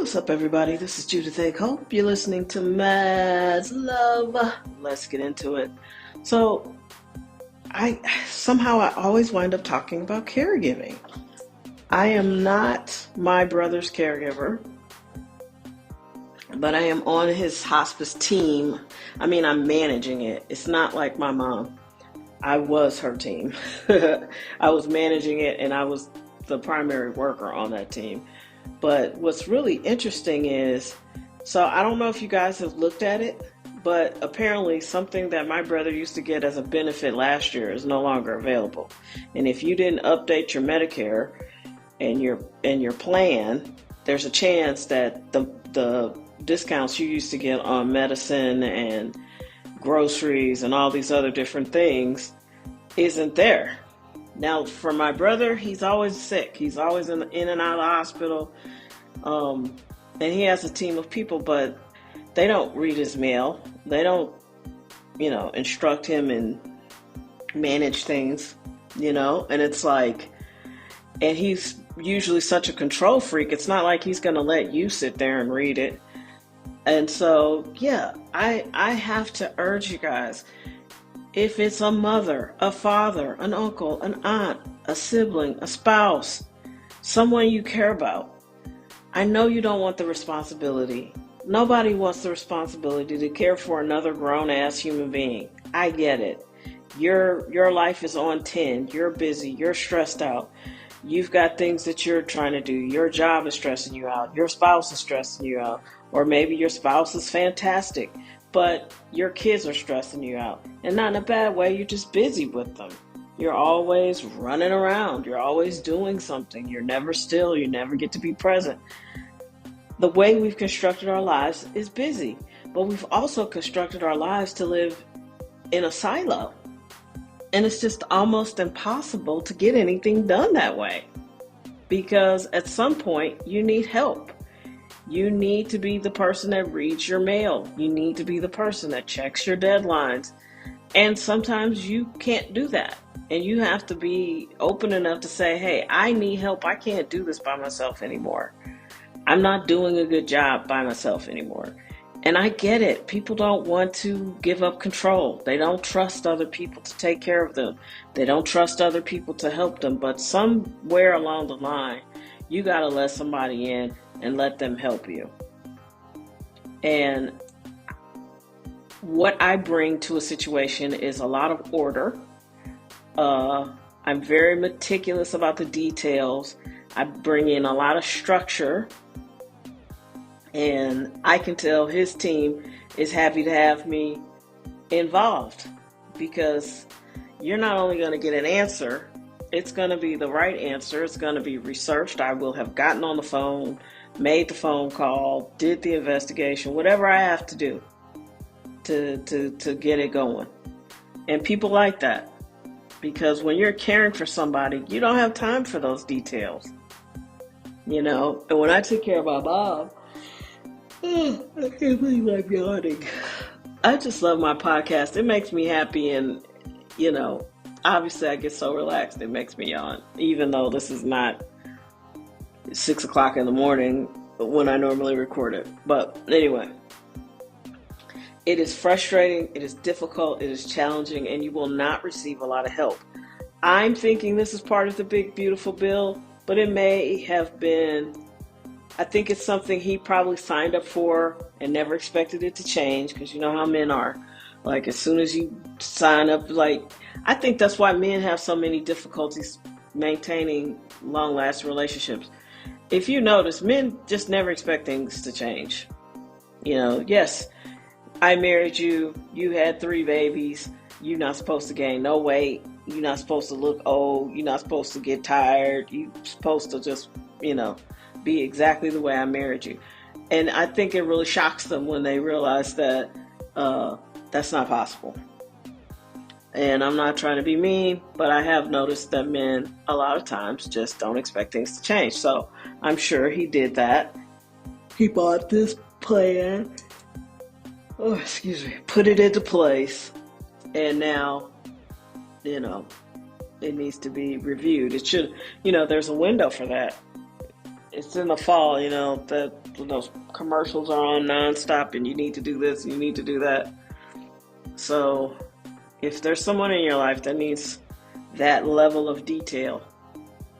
What's up, everybody? This is Judith A. Hope. You're listening to Mad's Love. Let's get into it. So, I always wind up talking about caregiving. I am not my brother's caregiver, but I am on his hospice team. I'm managing it. It's not like my mom. I was her team. I was managing it, and I was the primary worker on that team. But what's really interesting is, so I don't know if you guys have looked at it, but apparently something that my brother used to get as a benefit last year is no longer available. And if you didn't update your Medicare and your plan, there's a chance that the discounts you used to get on medicine and groceries and all these other different things isn't there. Now, for my brother, he's always sick. He's always in and out of the hospital. And he has a team of people, but they don't read his mail. They don't, instruct him and manage things, and it's like, and he's usually such a control freak. It's not like he's going to let you sit there and read it. And so, yeah, I have to urge you guys, if it's a mother, a father, an uncle, an aunt, a sibling, a spouse, someone you care about, I know you don't want the responsibility. Nobody wants the responsibility to care for another grown-ass human being. I get it. Your life is on 10. You're busy. You're stressed out. You've got things that you're trying to do. Your job is stressing you out. Your spouse is stressing you out. Or maybe your spouse is fantastic, but your kids are stressing you out. And not in a bad way, you're just busy with them. You're always running around. You're always doing something. You're never still. You never get to be present. The way we've constructed our lives is busy, but we've also constructed our lives to live in a silo. And it's just almost impossible to get anything done that way, because at some point you need help. You need to be the person that reads your mail. You need to be the person that checks your deadlines. And sometimes you can't do that. And you have to be open enough to say, hey, I need help. I can't do this by myself anymore. I'm not doing a good job by myself anymore. And I get it. People don't want to give up control. They don't trust other people to take care of them. They don't trust other people to help them. But somewhere along the line, you got to let somebody in and let them help you. And what I bring to a situation is a lot of order. I'm very meticulous about the details. I bring in a lot of structure. And I can tell his team is happy to have me involved, because you're not only going to get an answer, it's going to be the right answer. It's going to be researched. I will have gotten on the phone, made the phone call, did the investigation, whatever I have to do to get it going. And people like that, because when you're caring for somebody, you don't have time for those details. And when I took care of my mom, I can't believe I'm yawning. I just love my podcast. It makes me happy, and obviously I get so relaxed it makes me yawn, even though this is not 6 o'clock in the morning when I normally record it. But anyway, it is frustrating, it is difficult, it is challenging, and you will not receive a lot of help. I'm thinking this is part of the big beautiful bill, but it may have been, I think it's something he probably signed up for and never expected it to change, because you know how men are. Like, as soon as you sign up, I think that's why men have so many difficulties maintaining long-lasting relationships. If you notice, men just never expect things to change. Yes, I married you, you had 3 babies, you're not supposed to gain no weight, you're not supposed to look old, you're not supposed to get tired, you're supposed to just, be exactly the way I married you. And I think it really shocks them when they realize that that's not possible. And I'm not trying to be mean, but I have noticed that men a lot of times just don't expect things to change. So I'm sure he did that. He bought this plan. Put it into place. And now, it needs to be reviewed. It should, there's a window for that. it's in the fall, that those commercials are on nonstop and you need to do this and you need to do that. So if there's someone in your life that needs that level of detail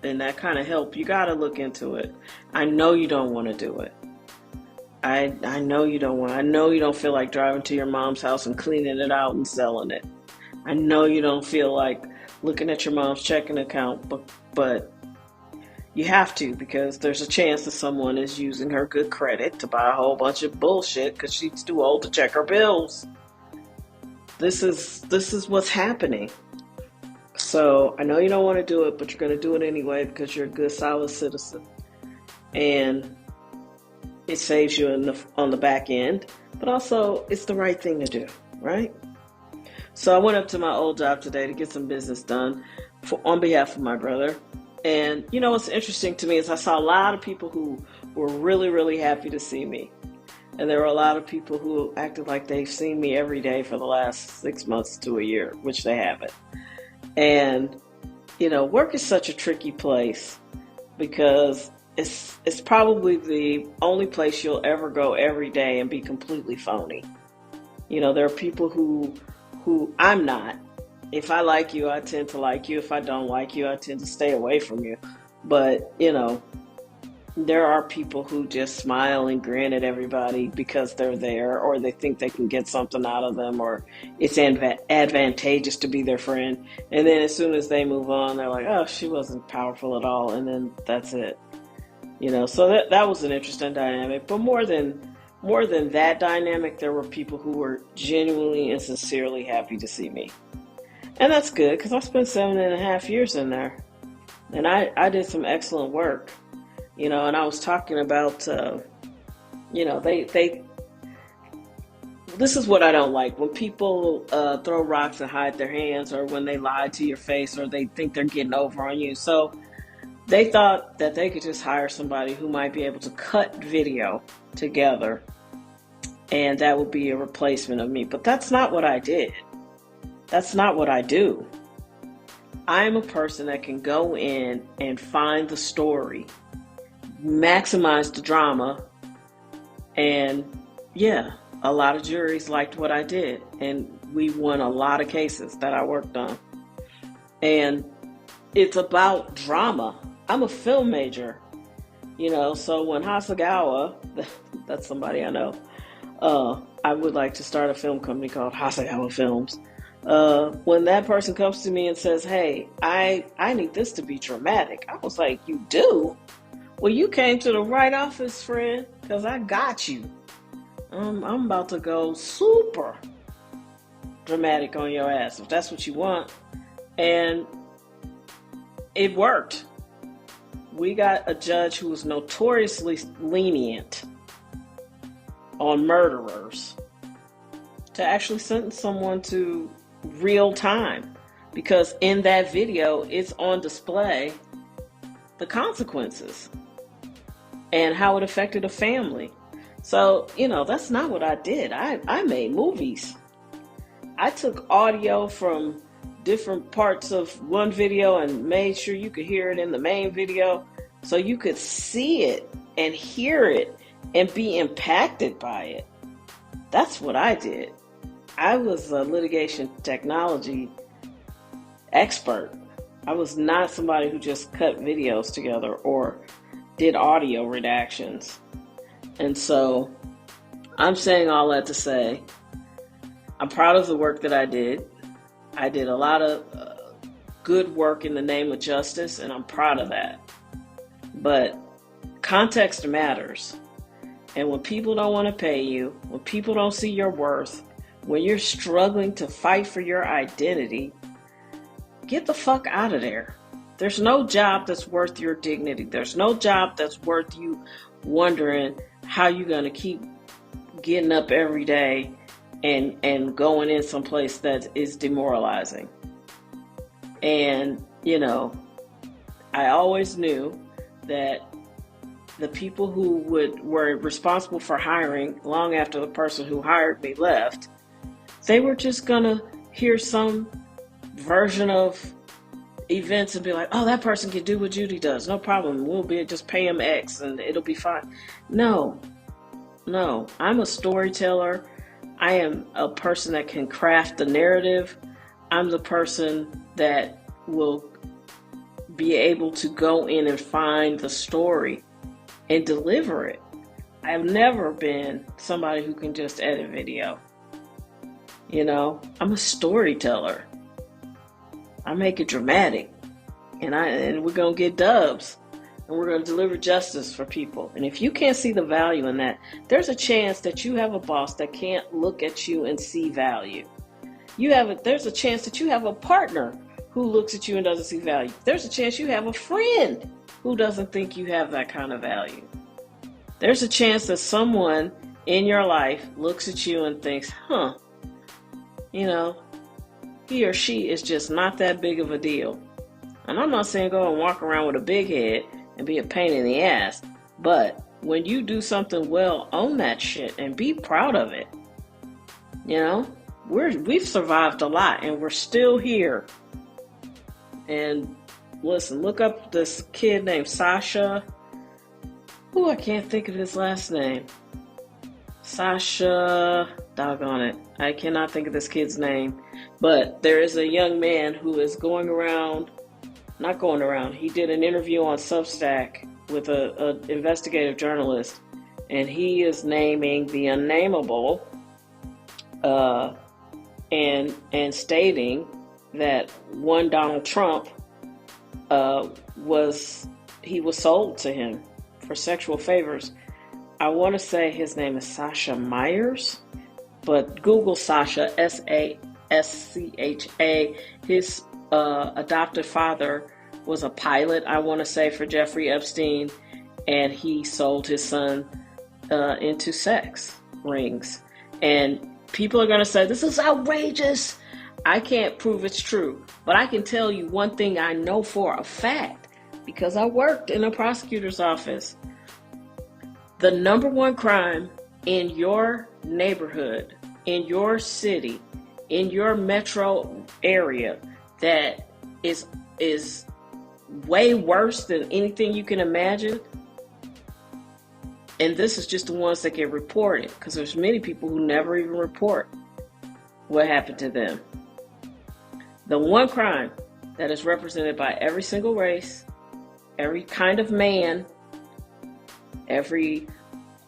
and that kind of help, you got to look into it. I know you don't want to do it. I know you don't want. I know you don't feel like driving to your mom's house and cleaning it out and selling it. I know you don't feel like looking at your mom's checking account, but you have to, because there's a chance that someone is using her good credit to buy a whole bunch of bullshit because she's too old to check her bills. This is what's happening. So I know you don't want to do it, but you're going to do it anyway because you're a good, solid citizen. And it saves you on the back end, but also it's the right thing to do, right? So I went up to my old job today to get some business done on behalf of my brother. And what's interesting to me is I saw a lot of people who were really, really happy to see me. And there were a lot of people who acted like they've seen me every day for the last 6 months to a year, which they haven't. And, work is such a tricky place because it's probably the only place you'll ever go every day and be completely phony. There are people who I'm not. If I like you, I tend to like you. If I don't like you, I tend to stay away from you. But, there are people who just smile and grin at everybody because they're there, or they think they can get something out of them, or it's advantageous to be their friend. And then as soon as they move on, they're like, oh, she wasn't powerful at all. And then that's it. So that was an interesting dynamic. But more than that dynamic, there were people who were genuinely and sincerely happy to see me. And that's good, because I spent 7.5 years in there. And I did some excellent work. And I was talking about, this is what I don't like. When people throw rocks and hide their hands, or when they lie to your face, or they think they're getting over on you. So they thought that they could just hire somebody who might be able to cut video together, and that would be a replacement of me. But that's not what I did. That's not what I do. I'm a person that can go in and find the story, maximize the drama, and a lot of juries liked what I did, and we won a lot of cases that I worked on. And it's about drama. I'm a film major, so when Hasegawa, that's somebody I know, I would like to start a film company called Hasegawa Films. When that person comes to me and says, hey, I need this to be dramatic, I was like, you do? Well, you came to the right office, friend, because I got you. I'm about to go super dramatic on your ass, if that's what you want. And it worked. We got a judge who was notoriously lenient on murderers to actually sentence someone to real time, because in that video, it's on display the consequences and how it affected a family. So, that's not what I did. I made movies. I took audio from different parts of one video and made sure you could hear it in the main video, so you could see it and hear it and be impacted by it. That's what I did. I was a litigation technology expert. I was not somebody who just cut videos together or did audio redactions. And so I'm saying all that to say, I'm proud of the work that I did. I did a lot of good work in the name of justice, and I'm proud of that. But context matters. And when people don't want to pay you, when people don't see your worth, when you're struggling to fight for your identity, get the fuck out of there. There's no job that's worth your dignity. There's no job that's worth you wondering how you're going to keep getting up every day and going in someplace that is demoralizing. And, I always knew that the people who were responsible for hiring long after the person who hired me left, they were just going to hear some version of events and be like, oh, that person can do what Judy does. No problem. We'll just pay them X and it'll be fine. No, I'm a storyteller. I am a person that can craft the narrative. I'm the person that will be able to go in and find the story and deliver it. I've never been somebody who can just edit video. I'm a storyteller. I make it dramatic, and we're going to get dubs, and we're going to deliver justice for people. And if you can't see the value in that, there's a chance that you have a boss that can't look at you and see value. There's a chance that you have a partner who looks at you and doesn't see value. There's a chance you have a friend who doesn't think you have that kind of value. There's a chance that someone in your life looks at you and thinks, he or she is just not that big of a deal. And I'm not saying go and walk around with a big head and be a pain in the ass, but when you do something well, own that shit and be proud of it. We've survived a lot and we're still here. And listen, look up this kid named Sascha. I can't think of his last name. Sascha, doggone it. I cannot think of this kid's name. But there is a young man who is he did an interview on Substack with an investigative journalist, and he is naming the unnameable and stating that one Donald Trump was sold to him for sexual favors. I want to say his name is Sascha Myers, but Google Sascha, Sascha. His adopted father was a pilot, I want to say, for Jeffrey Epstein, and he sold his son into sex rings. And people are going to say, this is outrageous. I can't prove it's true, but I can tell you one thing I know for a fact, because I worked in a prosecutor's office. The number one crime in your neighborhood, in your city, in your metro area that is way worse than anything you can imagine. And this is just the ones that get reported, because there's many people who never even report what happened to them. The one crime that is represented by every single race, every kind of man, every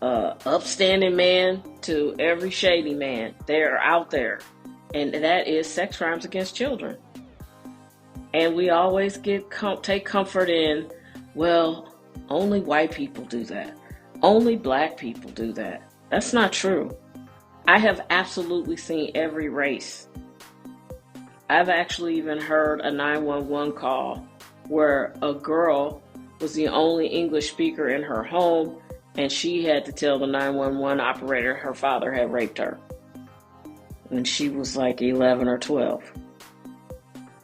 upstanding man to every shady man, they're out there. And that is sex crimes against children. And we always take comfort in, well, only white people do that. Only black people do that. That's not true. I have absolutely seen every race. I've actually even heard a 911 call where a girl was the only English speaker in her home, and she had to tell the 911 operator her father had raped her. And she was like 11 or 12.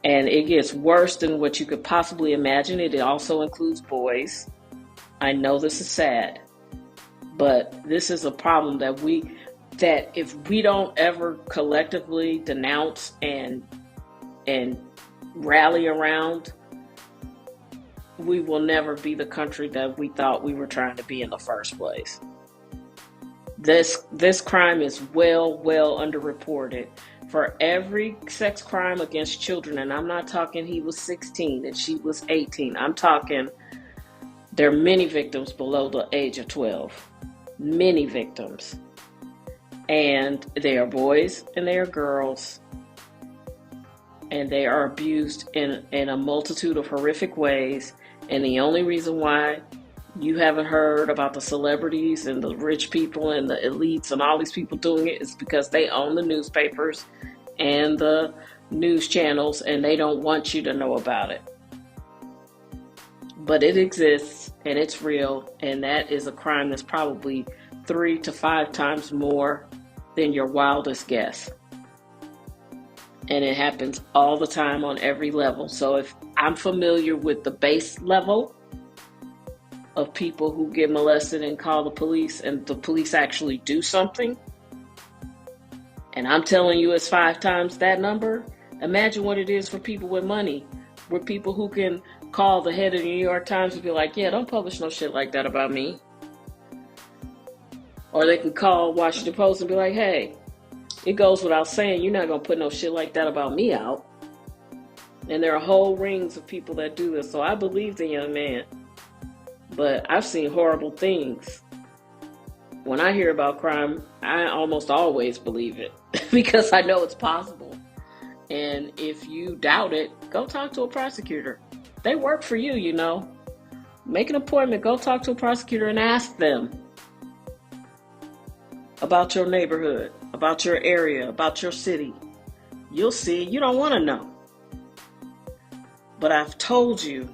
And it gets worse than what you could possibly imagine. It also includes boys. I know this is sad, but this is a problem that if we don't ever collectively denounce and rally around, we will never be the country that we thought we were trying to be in the first place. This crime is well underreported. For every sex crime against children, and I'm not talking he was 16 and she was 18. I'm talking there are many victims below the age of 12. Many victims. And they are boys and they are girls. And they are abused in a multitude of horrific ways. And the only reason why you haven't heard about the celebrities and the rich people and the elites and all these people doing it is because they own the newspapers and the news channels, and they don't want you to know about it. But it exists, and it's real, and that is a crime that's probably 3 to 5 times more than your wildest guess. And it happens all the time on every level. So if I'm familiar with the base level of people who get molested and call the police, and the police actually do something, and I'm telling you it's 5 times that number, imagine what it is for people with money We're people who can call the head of the New York Times and be like, yeah, don't publish no shit like that about me. Or they can call Washington Post and be like, hey, it goes without saying, you're not going to put no shit like that about me out. And there are whole rings of people that do this. So I believe the young man. But I've seen horrible things. When I hear about crime, I almost always believe it because I know it's possible. And if you doubt it, go talk to a prosecutor. They work for you, you know. Make an appointment, go talk to a prosecutor and ask them about your neighborhood, about your area, about your city. You'll see, you don't want to know. But I've told you,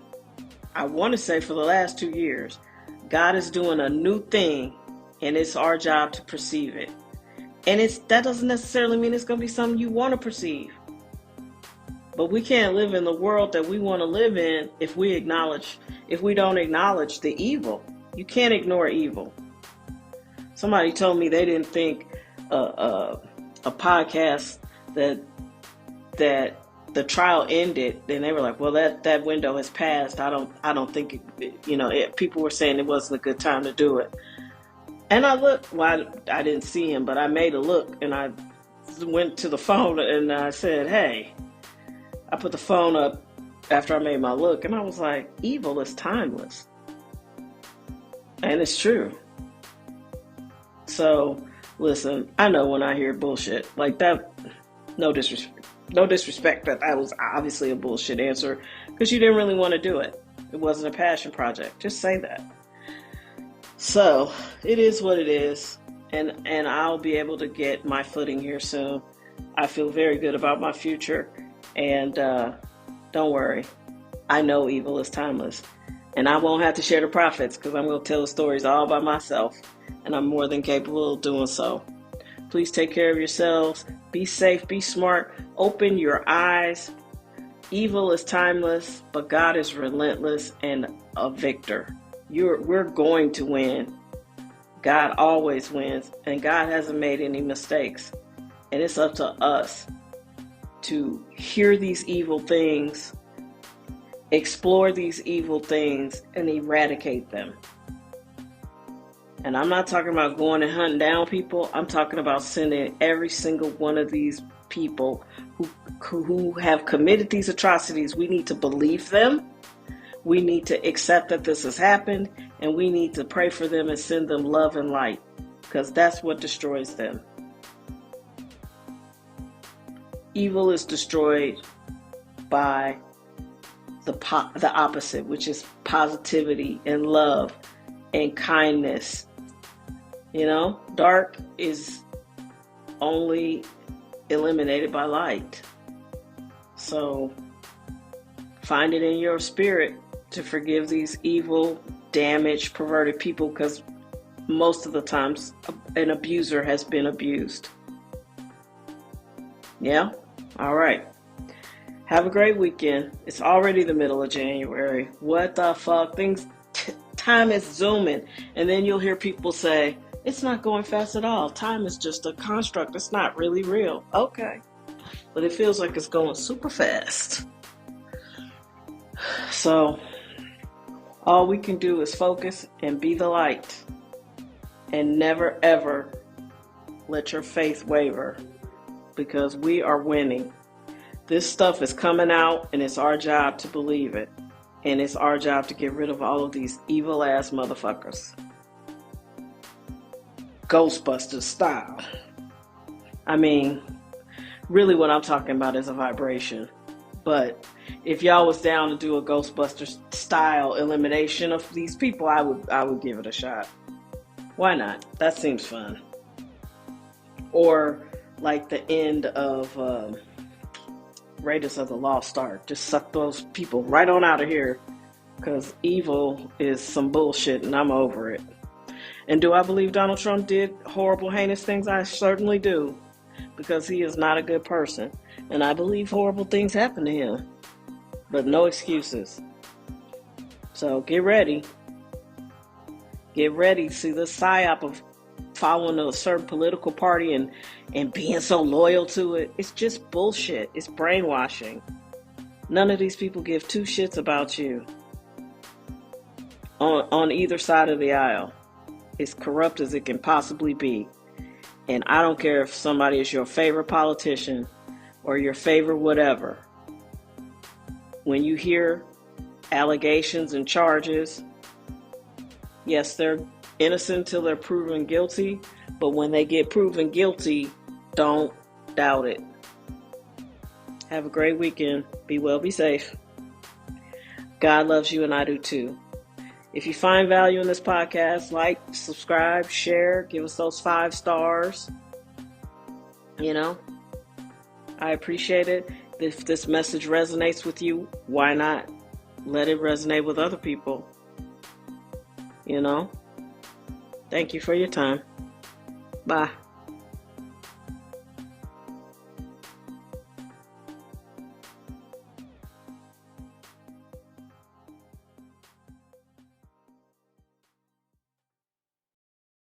I want to say for the last 2 years, God is doing a new thing, and it's our job to perceive it. And that doesn't necessarily mean it's going to be something you want to perceive. But we can't live in the world that we want to live in if we don't acknowledge the evil. You can't ignore evil. Somebody told me they didn't think a podcast that the trial ended, and they were like, well, that window has passed. I don't think people were saying it wasn't a good time to do it. And I looked, well, I didn't see him, but I made a look, and I went to the phone and I said, hey, I put the phone up after I made my look, and I was like, evil is timeless. And it's true. So, listen, I know when I hear bullshit like that, no disrespect, but that was obviously a bullshit answer because you didn't really want to do it. It wasn't a passion project. Just say that. So, it is what it is, and I'll be able to get my footing here soon. I feel very good about my future, and don't worry. I know evil is timeless, and I won't have to share the profits because I'm going to tell the stories all by myself, and I'm more than capable of doing so. Please take care of yourselves. Be safe, be smart, open your eyes. Evil is timeless, but God is relentless and a victor. We're going to win. God always wins, and God hasn't made any mistakes. And it's up to us to hear these evil things, explore these evil things, and eradicate them. And I'm not talking about going and hunting down people. I'm talking about sending every single one of these people who have committed these atrocities. We need to believe them. We need to accept that this has happened, and we need to pray for them and send them love and light, because that's what destroys them. Evil is destroyed by the opposite, which is positivity and love and kindness. You know, dark is only eliminated by light. So find it in your spirit to forgive these evil, damaged, perverted people, because most of the times an abuser has been abused. Yeah? All right. Have a great weekend. It's already the middle of January. What the fuck? Time is zooming. And then you'll hear people say, it's not going fast at all. Time is just a construct. It's not really real. Okay. But it feels like it's going super fast. So, all we can do is focus and be the light. And never, ever let your faith waver. Because we are winning. This stuff is coming out, and it's our job to believe it. And it's our job to get rid of all of these evil-ass motherfuckers. Ghostbusters style. I mean, really what I'm talking about is a vibration. But if y'all was down to do a Ghostbusters style elimination of these people, I would give it a shot. Why not? That seems fun. Or like the end of Raiders of the Lost Ark. Just suck those people right on out of here. Because evil is some bullshit and I'm over it. And do I believe Donald Trump did horrible, heinous things? I certainly do. Because he is not a good person. And I believe horrible things happen to him. But no excuses. So get ready. Get ready. See the psyop of following a certain political party and being so loyal to it. It's just bullshit. It's brainwashing. None of these people give two shits about you on either side of the aisle. It's corrupt as it can possibly be. And I don't care if somebody is your favorite politician or your favorite whatever. When you hear allegations and charges, yes, they're innocent until they're proven guilty, but when they get proven guilty, don't doubt it. Have a great weekend. Be well, be safe. God loves you and I do too. If you find value in this podcast, like, subscribe, share, give us those 5 stars. I appreciate it. If this message resonates with you, why not let it resonate with other people? Thank you for your time. Bye.